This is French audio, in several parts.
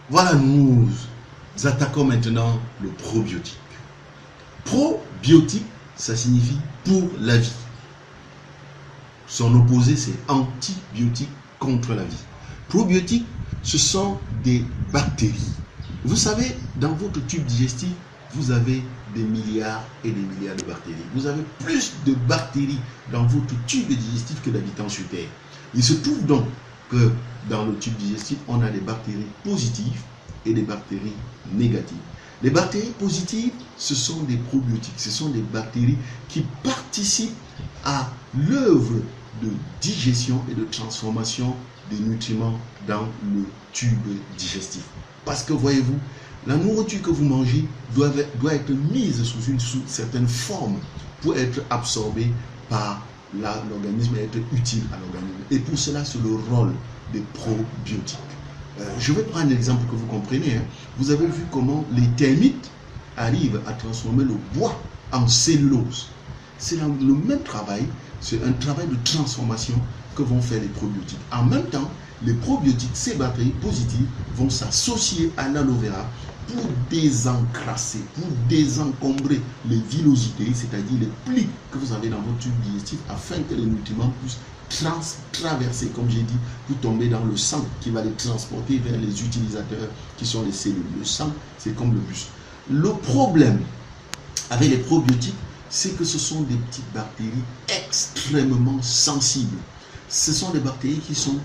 Voilà, nous attaquons maintenant le probiotique. Probiotique, ça signifie pour la vie. Son opposé, c'est antibiotique contre la vie. Probiotiques, ce sont des bactéries. Vous savez, dans votre tube digestif, vous avez des milliards et des milliards de bactéries. Vous avez plus de bactéries dans votre tube digestif que d'habitants sur Terre. Il se trouve donc que dans le tube digestif, on a des bactéries positives et des bactéries négatives. Les bactéries positives, ce sont des probiotiques. Ce sont des bactéries qui participent à l'œuvre de digestion et de transformation des nutriments dans le tube digestif. Parce que voyez-vous, la nourriture que vous mangez doit être mise sous une certaine forme pour être absorbée par l'organisme et être utile à l'organisme. Et pour cela, c'est le rôle des probiotiques. Je vais prendre un exemple que vous comprenez. Vous avez vu comment les termites arrivent à transformer le bois en cellulose. C'est le même travail, c'est un travail de transformation que vont faire les probiotiques. En même temps, les probiotiques, ces bactéries positives, vont s'associer à l'aloe vera pour désencrasser, pour désencombrer les villosités, c'est-à-dire les plis que vous avez dans votre tube digestif, afin que les nutriments puissent traverser, comme j'ai dit, pour tomber dans le sang qui va les transporter vers les utilisateurs qui sont les cellules. Le sang, c'est comme le bus. Le problème avec les probiotiques, c'est que ce sont des petites bactéries extrêmement sensibles. Ce sont des bactéries qui sont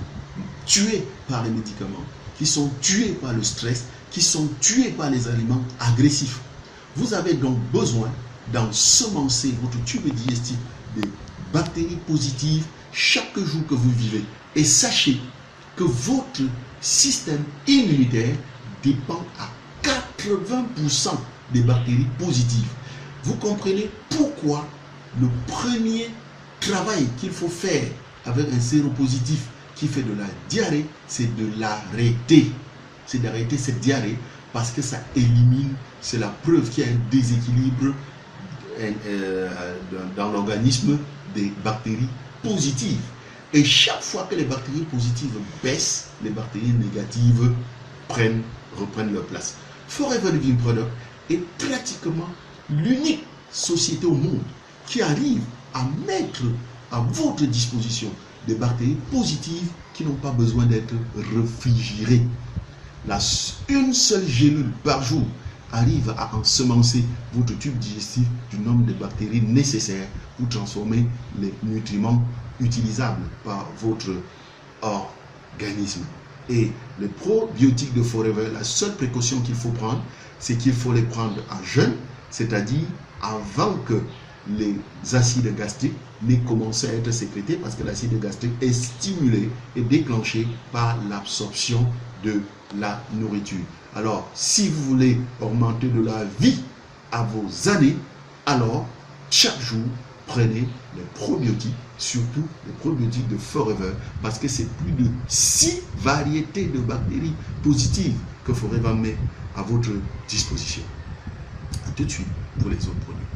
tuées par les médicaments, qui sont tuées par le stress, qui sont tuées par les aliments agressifs. Vous avez donc besoin d'ensemencer votre tube digestif de bactéries positives chaque jour que vous vivez. Et sachez que votre système immunitaire dépend à 80% des bactéries positives. Vous comprenez pourquoi le premier travail qu'il faut faire avec un séropositif qui fait de la diarrhée, c'est de l'arrêter. C'est d'arrêter cette diarrhée parce que ça élimine, c'est la preuve qu'il y a un déséquilibre dans l'organisme des bactéries positives. Et chaque fois que les bactéries positives baissent, les bactéries négatives reprennent leur place. Forever Living Product est pratiquement l'unique société au monde qui arrive à mettre à votre disposition des bactéries positives qui n'ont pas besoin d'être réfrigérées. Une seule gélule par jour arrive à ensemencer votre tube digestif du nombre de bactéries nécessaires pour transformer les nutriments utilisables par votre organisme. Et les probiotiques de Forever, la seule précaution qu'il faut prendre, c'est qu'il faut les prendre à jeûne, c'est-à-dire avant que les acides gastriques n'aient commencé à être sécrétés, parce que l'acide gastrique est stimulé et déclenché par l'absorption de la nourriture. Alors, si vous voulez augmenter de la vie à vos années, alors chaque jour, prenez les probiotiques, surtout les probiotiques de Forever, parce que c'est plus de 6 variétés de bactéries positives que Forever met à votre disposition. A tout de suite pour les autres produits.